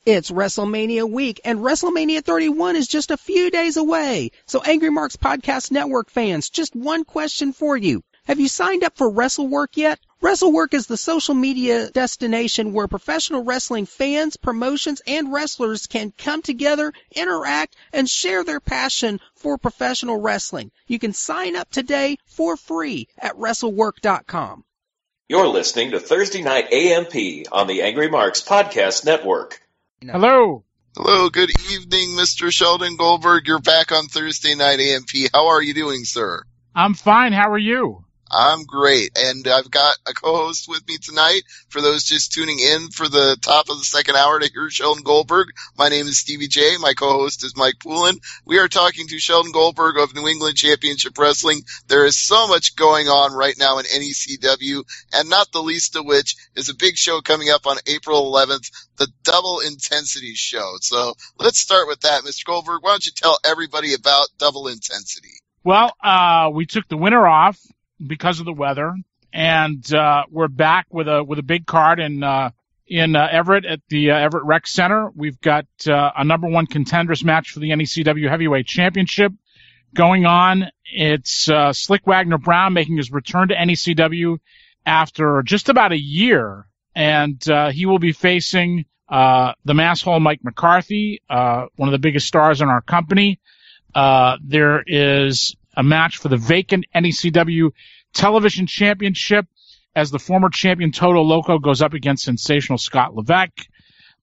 It's WrestleMania week, and WrestleMania 31 is just a few days away. So Angry Marks Podcast Network fans, just one question for you. Have you signed up for WrestleWork yet? WrestleWork is the social media destination where professional wrestling fans, promotions, and wrestlers can come together, interact, and share their passion for professional wrestling. You can sign up today for free at WrestleWork.com. You're listening to Thursday Night AMP on the Angry Marks Podcast Network. Hello. Hello, good evening, Mr. Sheldon Goldberg. You're back on Thursday Night AMP. How are you doing, sir? I'm fine. How are you? I'm great, and I've got a co-host with me tonight. For those just tuning in for the top of the second hour to hear Sheldon Goldberg, my name is Stevie J. My co-host is Mike Poulin. We are talking to Sheldon Goldberg of New England Championship Wrestling. There is so much going on right now in NECW, and not the least of which is a big show coming up on April 11th, the Double Intensity Show. So let's start with that. Mr. Goldberg, why don't you tell everybody about Double Intensity? Well, we took the winter off because of the weather, and we're back with a big card in Everett at the Everett Rec Center. We've got a number one contenders match for the NECW Heavyweight Championship going on. It's Slick Wagner Brown making his return to NECW after just about a year, and he will be facing the masshole Mike McCarthy, one of the biggest stars in our company. There is a match for the vacant NECW Television Championship as the former champion Toto Loco goes up against sensational Scott Levesque.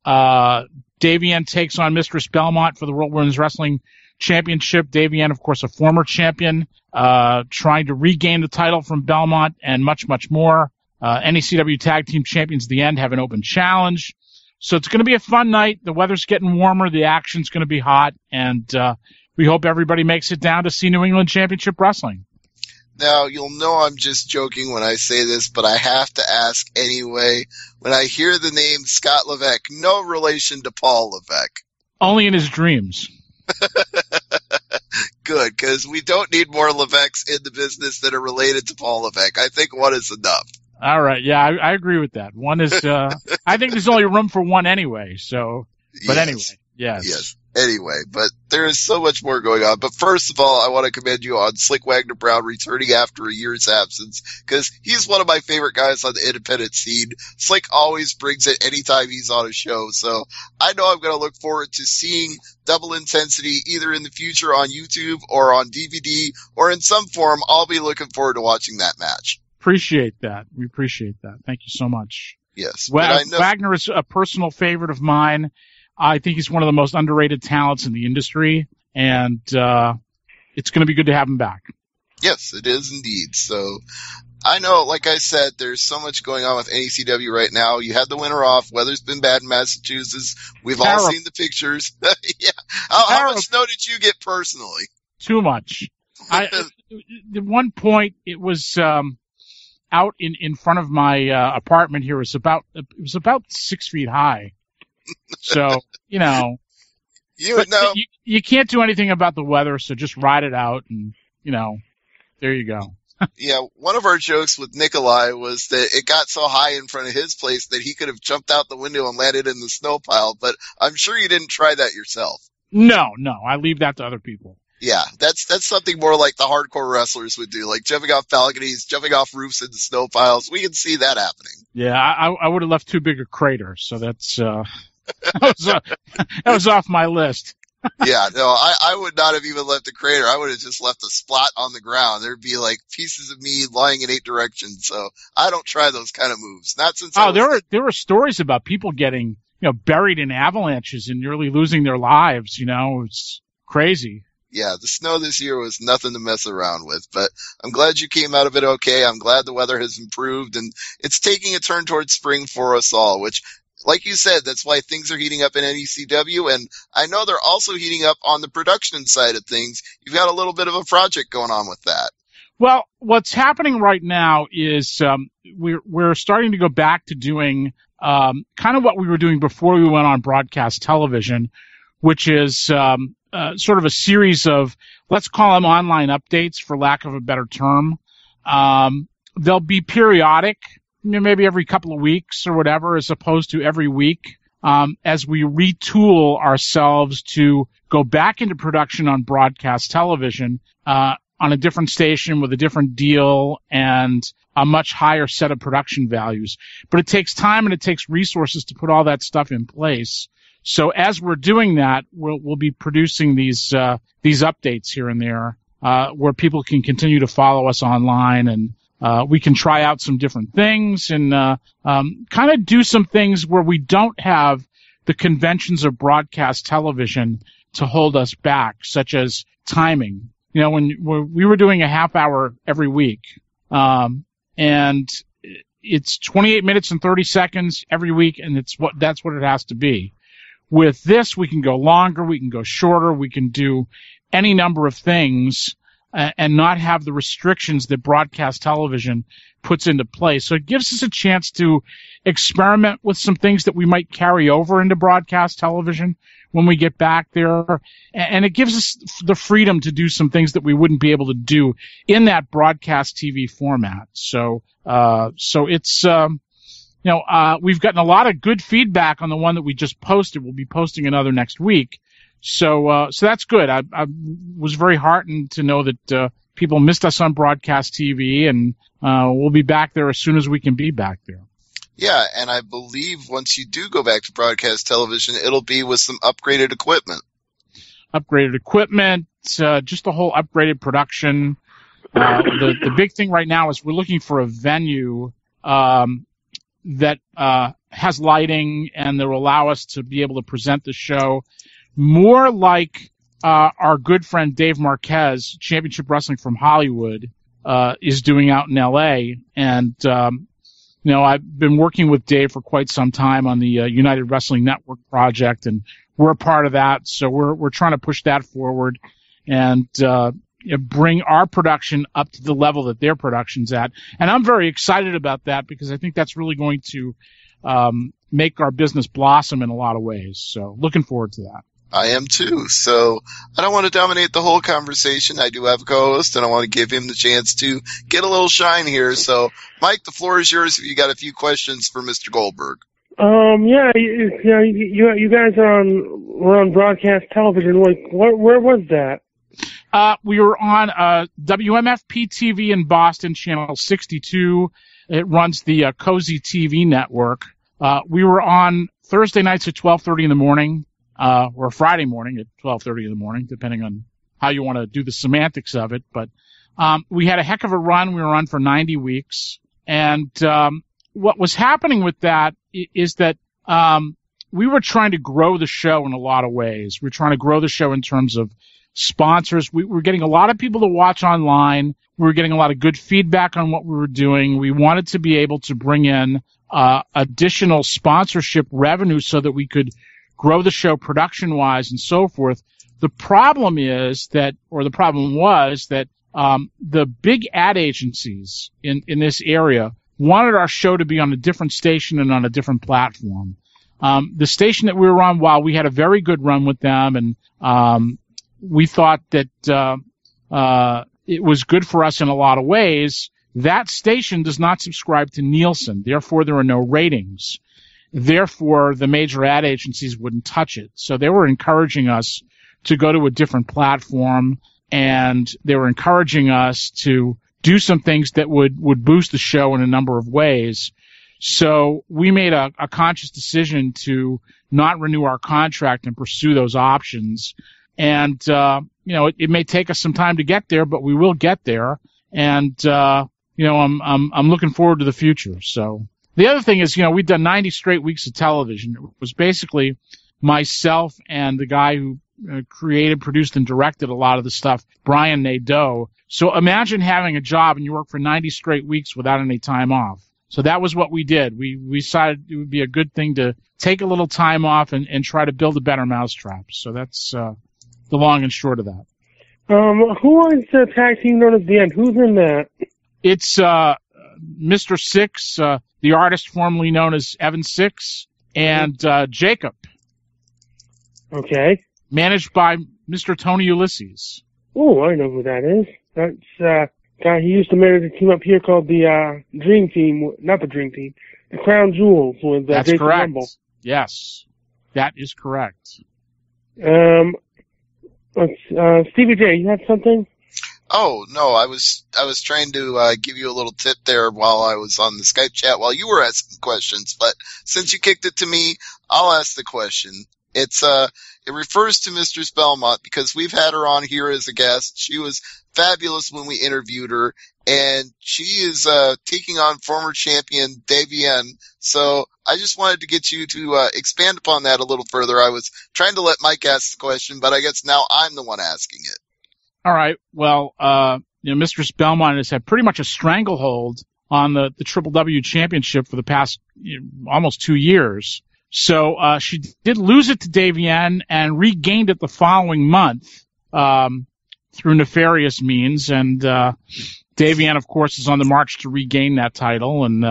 Davian takes on Mistress Belmont for the World Women's Wrestling Championship. Davian, of course, a former champion, trying to regain the title from Belmont, and much, much more. NECW Tag Team Champions at the end have an open challenge. So it's going to be a fun night. The weather's getting warmer. The action's going to be hot. And we hope everybody makes it down to see New England Championship Wrestling. Now, you'll know I'm just joking when I say this, but I have to ask anyway. When I hear the name Scott Levesque, no relation to Paul Levesque. Only in his dreams. Good, because we don't need more Levesques in the business that are related to Paul Levesque. I think one is enough. All right. Yeah, I agree with that. One is, I think there's only room for one anyway. So, but yes. Anyway, yes. Yes. Anyway, but there is so much more going on. But first of all, I want to commend you on Slick Wagner Brown returning after a year's absence, because he's one of my favorite guys on the independent scene. Slick always brings it anytime he's on a show. So I know I'm going to look forward to seeing Double Intensity either in the future on YouTube or on DVD or in some form. I'll be looking forward to watching that match. Appreciate that. We appreciate that. Thank you so much. Yes. Well, Wagner is a personal favorite of mine. I think he's one of the most underrated talents in the industry, and it's going to be good to have him back. Yes, it is indeed. So I know, like I said, there's so much going on with NECW right now. You had the winter off. Weather's been bad in Massachusetts. We've all seen the pictures. Yeah. How much snow did you get personally? Too much. At one point, it was out in front of my apartment here. It was about 6 feet high. So, you know, you can't do anything about the weather, so just ride it out, and, you know, there you go. Yeah, one of our jokes with Nikolai was that it got so high in front of his place that he could have jumped out the window and landed in the snow pile, but I'm sure you didn't try that yourself. No, I leave that to other people. Yeah, that's something more like the hardcore wrestlers would do, like jumping off balconies, jumping off roofs into snow piles. We can see that happening. Yeah, I would have left too big a crater, so that's that was off my list. Yeah, no, I would not have even left a crater. I would have just left a spot on the ground. There'd be like pieces of me lying in 8 directions. So I don't try those kind of moves. Not since. There were stories about people getting buried in avalanches and nearly losing their lives. It's crazy. Yeah, the snow this year was nothing to mess around with, but I'm glad you came out of it okay. I'm glad the weather has improved, and it's taking a turn towards spring for us all, which, like you said, that's why things are heating up in NECW, and I know they're also heating up on the production side of things. You've got a little bit of a project going on with that. Well, what's happening right now is we're starting to go back to doing kind of what we were doing before we went on broadcast television, which is sort of a series of, let's call them online updates, for lack of a better term. They'll be periodic, maybe every couple of weeks or whatever, as opposed to every week. as we retool ourselves to go back into production on broadcast television, on a different station with a different deal and a much higher set of production values. But it takes time and it takes resources to put all that stuff in place. So as we're doing that, we'll be producing these updates here and there, where people can continue to follow us online, and we can try out some different things and kind of do some things where we don't have the conventions of broadcast television to hold us back, such as timing. You know, when we were doing a half hour every week, and it's 28 minutes and 30 seconds every week, and that's what it has to be. With this, we can go longer, we can go shorter, we can do any number of things and not have the restrictions that broadcast television puts into place. So it gives us a chance to experiment with some things that we might carry over into broadcast television when we get back there. And it gives us the freedom to do some things that we wouldn't be able to do in that broadcast TV format. So it's, we've gotten a lot of good feedback on the one that we just posted. We'll be posting another next week. So that's good. I was very heartened to know that people missed us on broadcast TV, and we'll be back there as soon as we can be back there. Yeah, and I believe once you do go back to broadcast television, it'll be with some upgraded equipment. Upgraded equipment, just a whole upgraded production. The big thing right now is we're looking for a venue that has lighting and that will allow us to be able to present the show more like our good friend Dave Marquez, Championship Wrestling from Hollywood, is doing out in L.A. And, I've been working with Dave for quite some time on the United Wrestling Network project, and we're a part of that. So we're trying to push that forward and bring our production up to the level that their production's at. And I'm very excited about that because I think that's really going to make our business blossom in a lot of ways. So looking forward to that. I am too. So I don't want to dominate the whole conversation. I do have a co-host, and I want to give him the chance to get a little shine here. So, Mike, the floor is yours if you got a few questions for Mr. Goldberg. You guys were on broadcast television. Like, where was that? We were on WMFP TV in Boston, channel 62. It runs the Cozy TV network. We were on Thursday nights at 12:30 in the morning. Or Friday morning at 12:30 in the morning, depending on how you want to do the semantics of it. But we had a heck of a run. We were on for 90 weeks. And what was happening with that is that we were trying to grow the show in a lot of ways. We were trying to grow the show in terms of sponsors. We were getting a lot of people to watch online. We were getting a lot of good feedback on what we were doing. We wanted to be able to bring in additional sponsorship revenue so that we could grow the show production-wise and so forth. The problem was that the big ad agencies in this area wanted our show to be on a different station and on a different platform. The station that we were on, while we had a very good run with them, and we thought that it was good for us in a lot of ways, that station does not subscribe to Nielsen. Therefore, there are no ratings. Therefore, the major ad agencies wouldn't touch it. So they were encouraging us to go to a different platform, and they were encouraging us to do some things that would boost the show in a number of ways. So we made a conscious decision to not renew our contract and pursue those options. And, it may take us some time to get there, but we will get there. And, I'm looking forward to the future. So. The other thing is, we've done 90 straight weeks of television. It was basically myself and the guy who created, produced, and directed a lot of the stuff, Brian Nadeau. So imagine having a job and you work for 90 straight weeks without any time off. So that was what we did. We decided it would be a good thing to take a little time off and try to build a better mousetrap. So that's the long and short of that. Who was the tag team known as The End? Who's in that? It's Mr. Six, the artist formerly known as Evan Six, and Jacob. Okay. Managed by Mr. Tony Ulysses. Oh, I know who that is. That's guy he used to manage a team up here called the Dream Team. Not the Dream Team. The Crown Jewels with That's Jason correct. Rumble. Yes. That is correct. Stevie J, you had something? Oh, no, I was trying to give you a little tip there while I was on the Skype chat while you were asking questions, but since you kicked it to me, I'll ask the question. It refers to Mistress Belmont because we've had her on here as a guest. She was fabulous when we interviewed her, and she is taking on former champion Davienne. So I just wanted to get you to expand upon that a little further. I was trying to let Mike ask the question, but I guess now I'm the one asking it. All right. Well, Mistress Belmont has had pretty much a stranglehold on the Triple W Championship for the past almost 2 years. So she did lose it to Davienne and regained it the following month through nefarious means. And Davienne, of course, is on the march to regain that title. And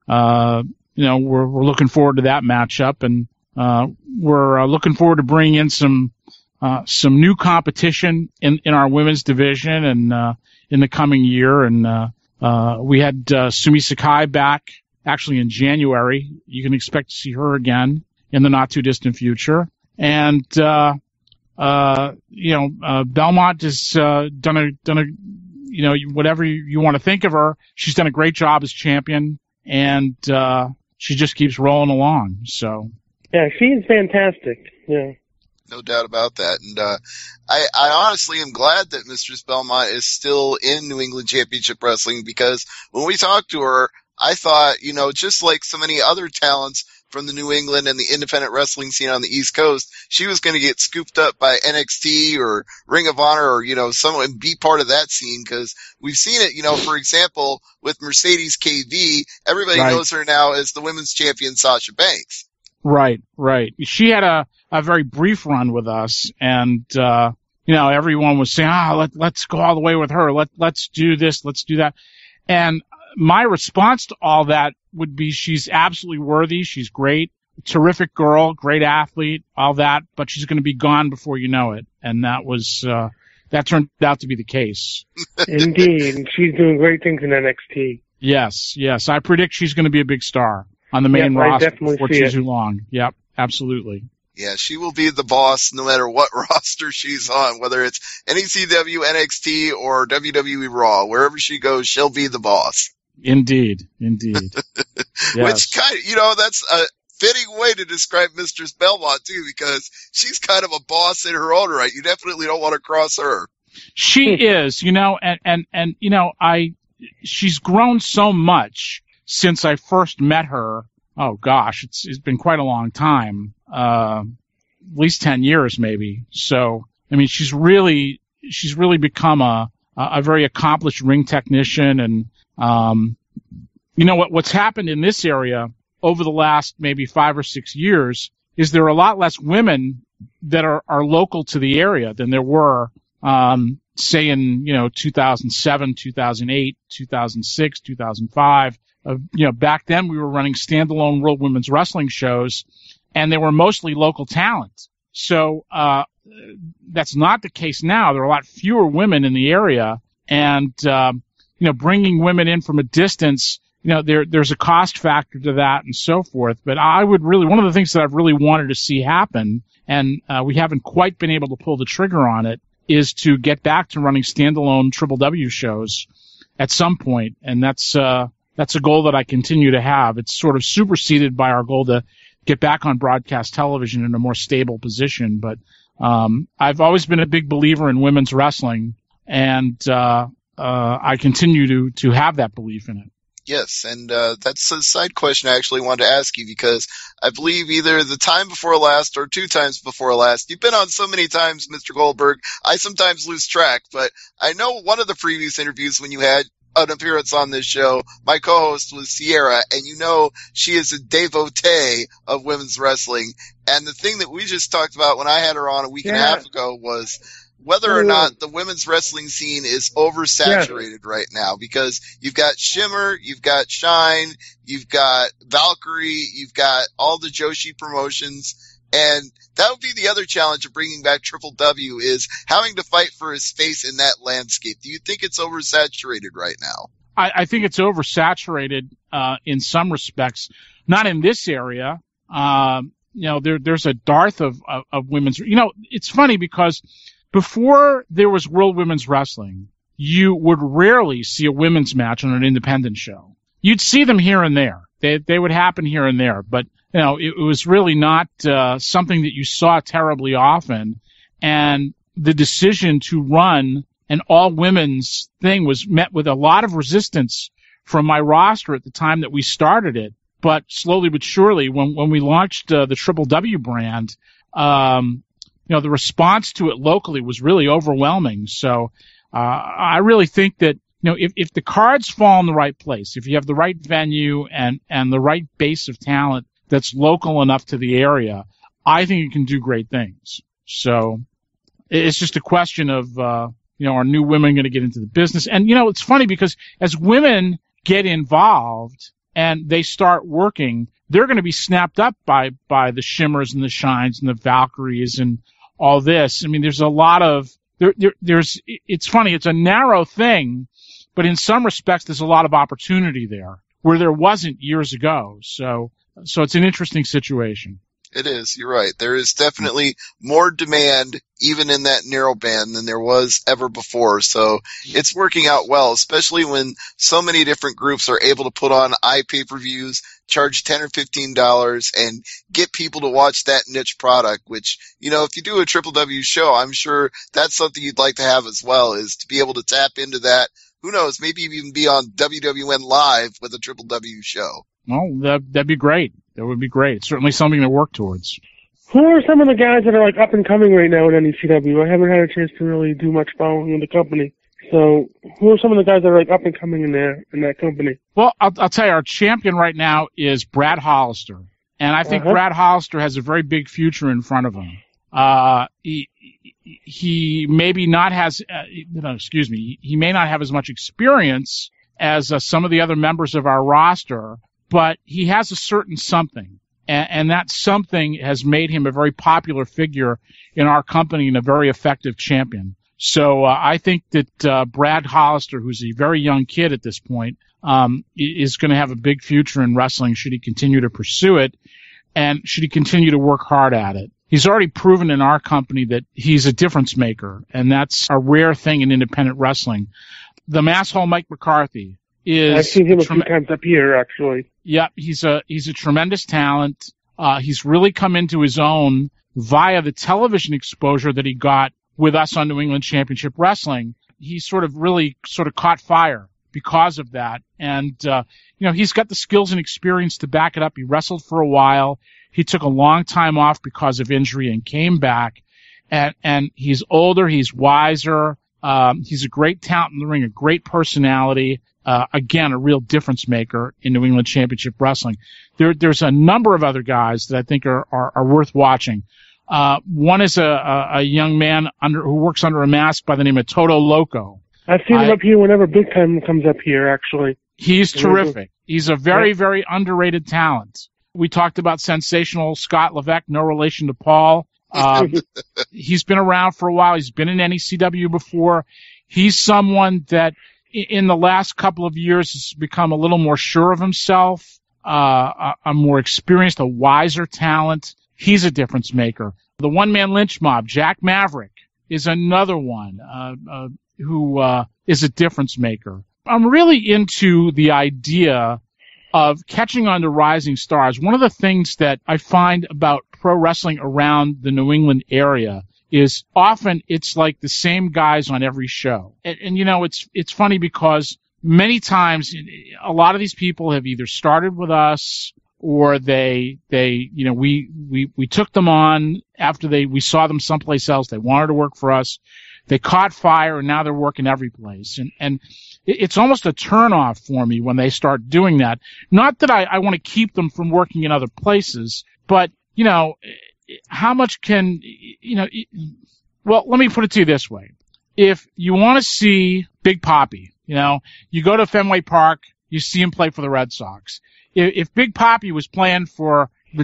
we're looking forward to that matchup. And we're looking forward to bringing in some new competition in our women's division and in the coming year. And we had Sumi Sakai back actually in January. You can expect to see her again in the not too distant future. And Belmont has done a whatever you want to think of her, she's done a great job as champion, and she just keeps rolling along. So yeah, she's fantastic. Yeah. No doubt about that. And I honestly am glad that Mistress Belmont is still in New England Championship Wrestling, because when we talked to her, I thought, just like so many other talents from the New England and the independent wrestling scene on the East Coast, she was going to get scooped up by NXT or Ring of Honor or, someone be part of that scene, because we've seen it, for example, with Mercedes KV. Everybody knows her now as the women's champion Sasha Banks. Right. She had a very brief run with us, and everyone was saying, let's go all the way with her. Let's do this, let's do that. And my response to all that would be, she's absolutely worthy. She's great, terrific girl, great athlete, all that, but she's going to be gone before you know it. And that turned out to be the case. Indeed. She's doing great things in NXT. Yes. I predict she's going to be a big star on the main roster before too long. Yep, absolutely. Yeah, she will be the boss no matter what roster she's on, whether it's NECW, NXT, or WWE Raw. Wherever she goes, she'll be the boss. Indeed. Yes. Which that's a fitting way to describe Mistress Belmont too, because she's kind of a boss in her own right. You definitely don't want to cross her. She is, and she's grown so much since I first met her. Oh gosh, it's been quite a long time. At least 10 years maybe. So, I mean, she's really become a very accomplished ring technician. And, what's happened in this area over the last maybe 5 or 6 years is there are a lot less women that are local to the area than there were, say in, 2007, 2008, 2006, 2005. Back then we were running standalone World Women's Wrestling shows, and they were mostly local talent. So that's not the case now. There are a lot fewer women in the area, and bringing women in from a distance, there's a cost factor to that and so forth. But one of the things that I've really wanted to see happen, and we haven't quite been able to pull the trigger on it, is to get back to running standalone Triple W shows at some point, and that's a goal that I continue to have. It's sort of superseded by our goal to get back on broadcast television in a more stable position. But I've always been a big believer in women's wrestling, and I continue to have that belief in it. Yes, and that's a side question I actually wanted to ask you, because I believe either the time before last or 2 times before last, you've been on so many times, Mr. Goldberg, I sometimes lose track, but I know one of the previous interviews when you had an appearance on this show, my co-host was Sierra, and she is a devotee of women's wrestling. And the thing that we just talked about when I had her on a week and a half ago was whether or not the women's wrestling scene is oversaturated right now, because you've got Shimmer, you've got Shine, you've got Valkyrie, you've got all the Joshi promotions, and that would be the other challenge of bringing back Triple W, is having to fight for his space in that landscape. Do you think it's oversaturated right now? I think it's oversaturated in some respects, not in this area. there's a dearth of women's. It's funny because before there was World Women's Wrestling, you would rarely see a women's match on an independent show. You'd see them here and there. They would happen here and there, but it was really not something that you saw terribly often. And the decision to run an all-women's thing was met with a lot of resistance from my roster at the time that we started it. But slowly but surely, when we launched the Triple W brand, the response to it locally was really overwhelming. So I really think that if the cards fall in the right place, if you have the right venue and the right base of talent that's local enough to the area, I think it can do great things. So it's just a question of are new women going to get into the business? And it's funny because as women get involved and they start working, they're going to be snapped up by the Shimmers and the Shines and the Valkyries and all this. I mean, there's a lot of it's funny. It's a narrow thing, but in some respects, there's a lot of opportunity there where there wasn't years ago. So it's an interesting situation. It is. You're right. There is definitely more demand even in that narrow band than there was ever before. So it's working out well, especially when so many different groups are able to put on iPay-per-views, charge $10 or $15 and get people to watch that niche product, which, if you do a Triple W show, I'm sure that's something you'd like to have as well, is to be able to tap into that. Who knows? Maybe even be on WWN Live with a Triple W show. Well, that'd be great. That would be great. It's certainly something to work towards. Who are some of the guys that are up and coming right now at NECW? I haven't had a chance to really do much following in the company. So who are some of the guys that are up and coming in that company? Well, I'll tell you, our champion right now is Brad Hollister. And I think Brad Hollister has a very big future in front of him. He maybe not has, he may not have as much experience as some of the other members of our roster, but he has a certain something, and that something has made him a very popular figure in our company and a very effective champion. So I think that Brad Hollister, who's a very young kid at this point, is going to have a big future in wrestling should he continue to pursue it, and should he continue to work hard at it. He's already proven in our company that he's a difference maker, and that's a rare thing in independent wrestling. The Masshole Mike McCarthy is... I've seen him a few times up here, actually. Yeah, he's a tremendous talent. He's really come into his own via the television exposure that he got with us on New England Championship Wrestling. He sort of caught fire because of that. And, he's got the skills and experience to back it up. He wrestled for a while. He took a long time off because of injury and came back. And he's older. He's wiser. He's a great talent in the ring, a great personality. Again, a real difference maker in New England Championship Wrestling. There's a number of other guys that I think are worth watching. One is a young man who works under a mask by the name of Toto Loco. I've seen him up here whenever Big Time comes up here, actually. He's terrific. He's a very, very underrated talent. We talked about sensational Scott Levesque, no relation to Paul. He's been around for a while. He's been in NECW before. He's someone that in the last couple of years has become a little more sure of himself, a more experienced, a wiser talent. He's a difference maker. The one-man lynch mob, Jack Maverick, is another one who is a difference maker. I'm really into the idea of catching on to rising stars. One of the things that I find about pro wrestling around the New England area is often it's like the same guys on every show. And it's funny because many times a lot of these people have either started with us or we took them on after we saw them someplace else. They wanted to work for us. They caught fire and now they're working every place. And it's almost a turnoff for me when they start doing that. Not that I want to keep them from working in other places, but how much can, well, let me put it to you this way. If you want to see Big Papi, you go to Fenway Park, you see him play for the Red Sox. If Big Papi was playing for the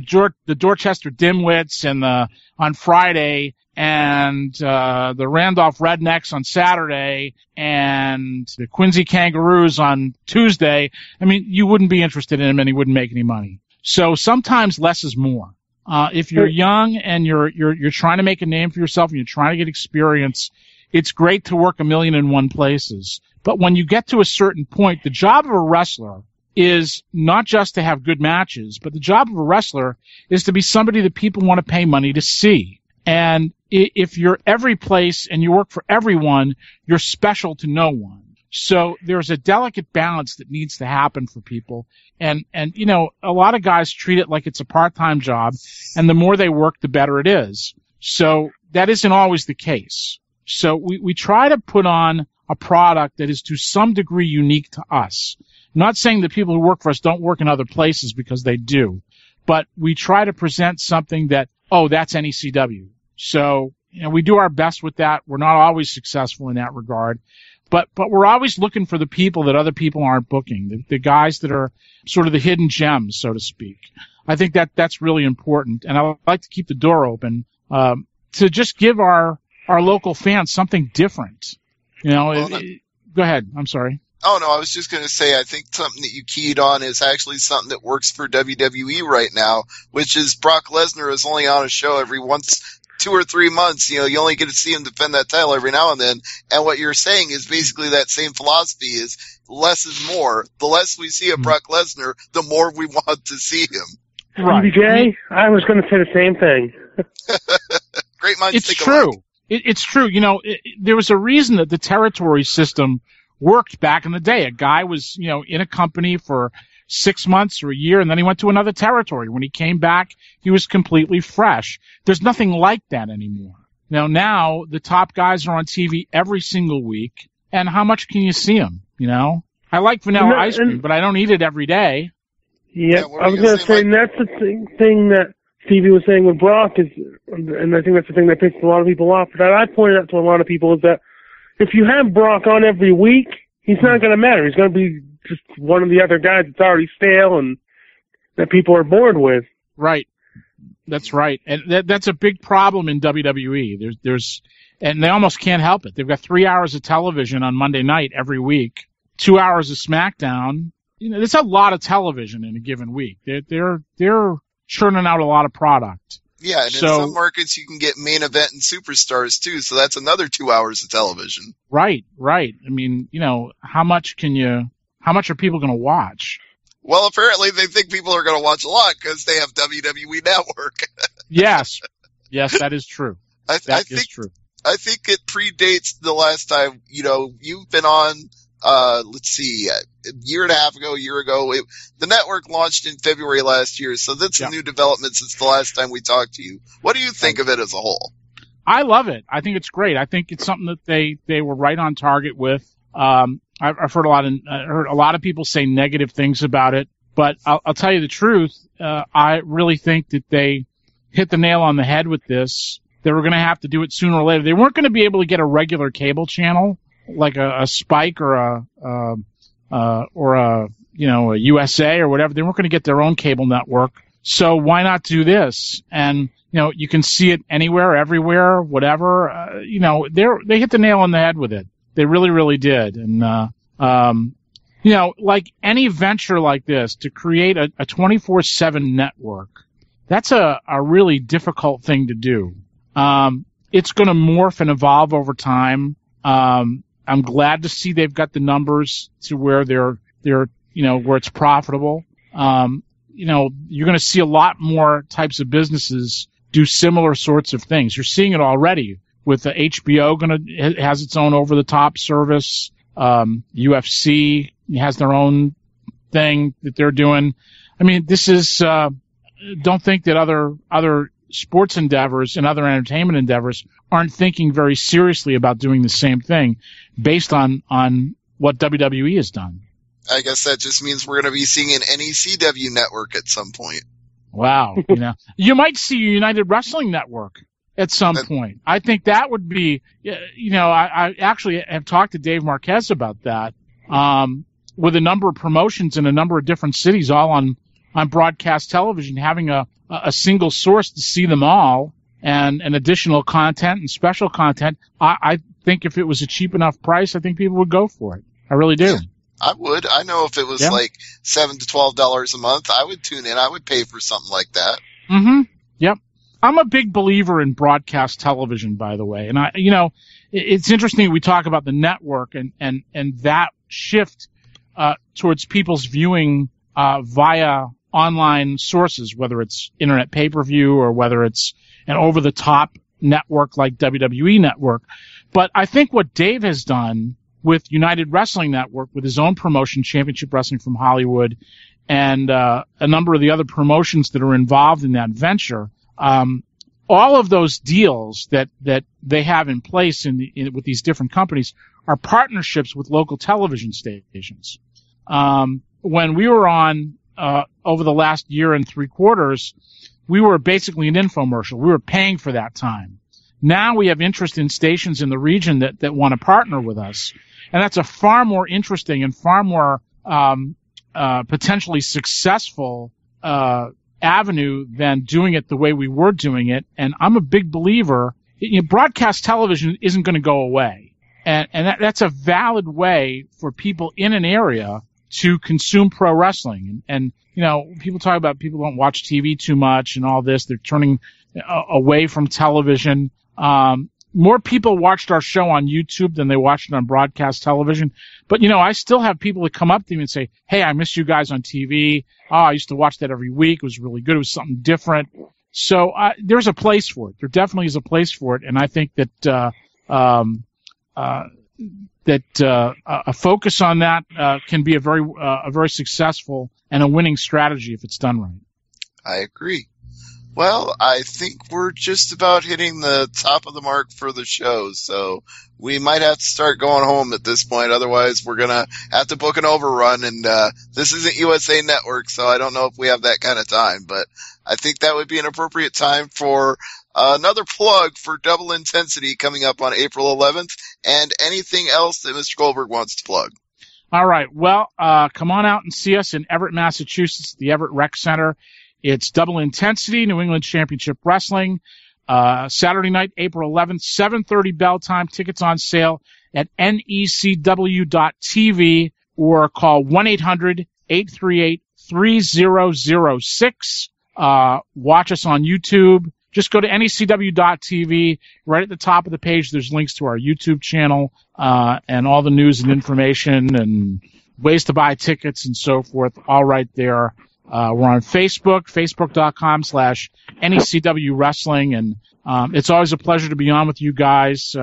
Dorchester Dimwits on Friday and the Randolph Rednecks on Saturday and the Quincy Kangaroos on Tuesday, I mean, you wouldn't be interested in him and he wouldn't make any money. So sometimes less is more. If you're young and you're trying to make a name for yourself and you're trying to get experience, it's great to work 1,000,001 places. But when you get to a certain point, the job of a wrestler is not just to have good matches, but the job of a wrestler is to be somebody that people want to pay money to see. And if you're every place and you work for everyone, you're special to no one. So there's a delicate balance that needs to happen for people. And you know, a lot of guys treat it like it's a part-time job, and the more they work, the better it is. So that isn't always the case. So we try to put on a product that is to some degree unique to us. I'm not saying that people who work for us don't work in other places, because they do. But we try to present something that, oh, that's NECW. So, you know, we do our best with that. We're not always successful in that regard. But we're always looking for the people that other people aren't booking, the guys that are sort of the hidden gems, so to speak. I think that's really important. And I like to keep the door open to just give our local fans something different. You know, go ahead. I'm sorry. Oh, no, I was just going to say, I think something that you keyed on is actually something that works for WWE right now, which is Brock Lesnar is only on a show every 2 or 3 months. You know, you only get to see him defend that title every now and then. And what you're saying is basically that same philosophy is less is more. The less we see of Brock Lesnar, the more we want to see him. Right. BJ, I was going to say the same thing. Great minds It's think true. alike. It's true. You know, there was a reason that the territory system worked back in the day. A guy was, you know, in a company for 6 months or a year, and then he went to another territory. When he came back, he was completely fresh. There's nothing like that anymore. Now the top guys are on TV every single week, and how much can you see them, you know? I like vanilla ice cream, but I don't eat it every day. Yep, I was going to say, and that's the thing that Stevie was saying with Brock is, and I think that's the thing that pisses a lot of people off, that I pointed out to a lot of people, is that if you have Brock on every week, he's not going to matter. He's going to be just one of the other guys that's already stale and that people are bored with. Right. That's right. And that's a big problem in WWE. And they almost can't help it. They've got 3 hours of television on Monday night every week, 2 hours of SmackDown. You know, there's a lot of television in a given week. They're churning out a lot of product. Yeah, and in some markets you can get main event and superstars too, so that's another 2 hours of television. Right. I mean, you know, how much are people going to watch? Well, apparently they think people are going to watch a lot because they have WWE Network. Yes, that is true. That is true. I think it predates the last time, you know, you've been on, let's see, a year and a half ago, a year ago. The network launched in February last year, so that's a new development since the last time we talked to you. What do you think of it as a whole? I love it. I think it's great. I think it's something that they were right on target with. I've heard a lot of people say negative things about it, but I'll tell you the truth. I really think that they hit the nail on the head with this. They were going to have to do it sooner or later. They weren't going to be able to get a regular cable channel like a Spike or a USA or whatever. They weren't going to get their own cable network. So why not do this? And you know, you can see it anywhere, everywhere, whatever. You know, they hit the nail on the head with it. They really, really did. And you know, like any venture like this, to create a 24/7 network, that's a really difficult thing to do. It's going to morph and evolve over time. I'm glad to see they've got the numbers to where they're you know, where it's profitable. You know, you're going to see a lot more types of businesses do similar sorts of things. You're seeing it already with the HBO has its own over-the-top service. UFC has their own thing that they're doing. I mean, this is, don't think that other sports endeavors and other entertainment endeavors aren't thinking very seriously about doing the same thing based on what WWE has done. I guess that just means we're going to be seeing an NECW network at some point. Wow. You know, you might see a United Wrestling Network at some point. I think that would be, you know, I actually have talked to Dave Marquez about that, with a number of promotions in a number of different cities, all on broadcast television, having a single source to see them all, and additional content and special content. I think if it was a cheap enough price, I think people would go for it. I really do. Yeah, I would. I know if it was like $7 to $12 a month, I would tune in. I would pay for something like that. Mm-hmm. I'm a big believer in broadcast television, by the way. And it's interesting we talk about the network and that shift towards people's viewing via online sources, whether it's internet pay-per-view or whether it's an over-the-top network like WWE Network. But I think what Dave has done with United Wrestling Network, with his own promotion, Championship Wrestling from Hollywood, and a number of the other promotions that are involved in that venture, all of those deals that they have in place with these different companies are partnerships with local television stations. When we were on over the last year and 3/4, we were basically an infomercial. We were paying for that time. Now we have interest in stations in the region that want to partner with us, and that's a far more interesting and far more potentially successful avenue than doing it the way we were doing it. And I'm a big believer. Broadcast television isn't going to go away, and that's a valid way for people in an area to consume pro wrestling. And people talk about people don't watch TV too much and all this. They're turning away from television. More people watched our show on YouTube than they watched it on broadcast television. But, I still have people that come up to me and say, hey, I miss you guys on TV. Oh, I used to watch that every week. It was really good. It was something different. So there's a place for it. There definitely is a place for it. And I think that a focus on that can be a very successful and a winning strategy if it's done right. I agree. Well, I think we're just about hitting the top of the mark for the show, so we might have to start going home at this point. Otherwise, we're going to have to book an overrun, and this isn't USA Network, so I don't know if we have that kind of time. But I think that would be an appropriate time for another plug for Double Intensity coming up on April 11th, and anything else that Mr. Goldberg wants to plug. All right. Well, come on out and see us in Everett, Massachusetts, the Everett Rec Center. It's Double Intensity, New England Championship Wrestling, Saturday night, April 11th, 7:30 bell time. Tickets on sale at NECW.TV or call 1-800-838-3006. Watch us on YouTube. Just go to NECW.TV. Right at the top of the page, there's links to our YouTube channel and all the news and information and ways to buy tickets and so forth, all right there. We're on Facebook, facebook.com/NECW Wrestling, and it's always a pleasure to be on with you guys.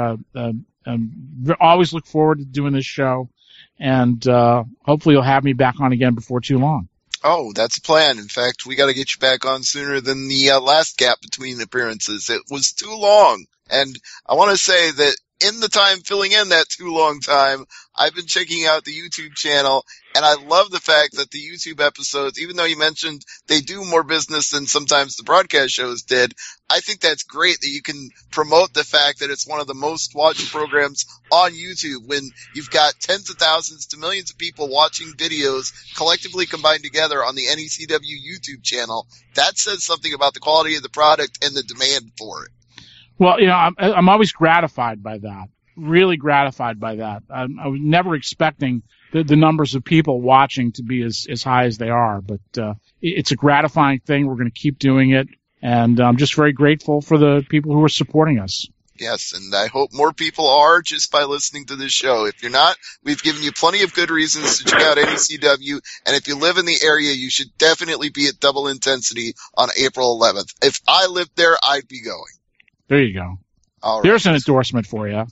Always look forward to doing this show, and hopefully you'll have me back on again before too long. Oh, that's a plan. In fact, we got to get you back on sooner than the last gap between appearances. It was too long, and I want to say that in the time filling in that too long time, I've been checking out the YouTube channel, and I love the fact that the YouTube episodes, even though you mentioned they do more business than sometimes the broadcast shows did, I think that's great that you can promote the fact that it's one of the most watched programs on YouTube when you've got tens of thousands to millions of people watching videos collectively combined together on the NECW YouTube channel. That says something about the quality of the product and the demand for it. Well, I'm always gratified by that. Really gratified by that. I was never expecting the numbers of people watching to be as high as they are, but it's a gratifying thing. We're going to keep doing it, and I'm just very grateful for the people who are supporting us. Yes, and I hope more people are just by listening to this show. If you're not, we've given you plenty of good reasons to check out NECW, and if you live in the area, you should definitely be at Double Intensity on April 11th. If I lived there, I'd be going. There you go. All right. There's an endorsement for you.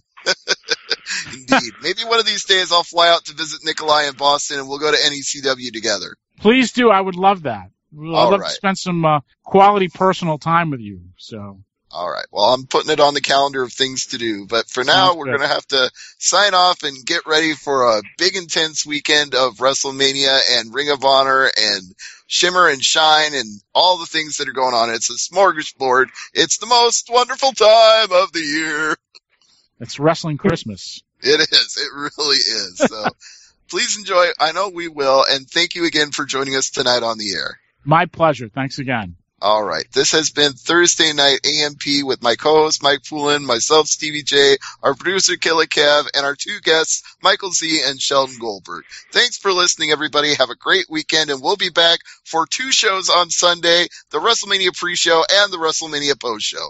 Indeed. Maybe one of these days I'll fly out to visit Nikolai in Boston and we'll go to NECW together. Please do. I would love that. I'd love to spend some quality personal time with you. So. All right. Well, I'm putting it on the calendar of things to do. But for now, we're going to have to sign off and get ready for a big, intense weekend of WrestleMania and Ring of Honor and Shimmer and Shine and all the things that are going on. It's a smorgasbord. It's the most wonderful time of the year. It's Wrestling Christmas. It is. It really is. So please enjoy. I know we will. And thank you again for joining us tonight on the air. My pleasure. Thanks again. All right. This has been Thursday Night AMP with my co-host Mike Poulin, myself, Stevie J, our producer, Killa Kev, and our two guests, Michael Z and Sheldon Goldberg. Thanks for listening, everybody. Have a great weekend, and we'll be back for 2 shows on Sunday, the WrestleMania pre-show and the WrestleMania post-show.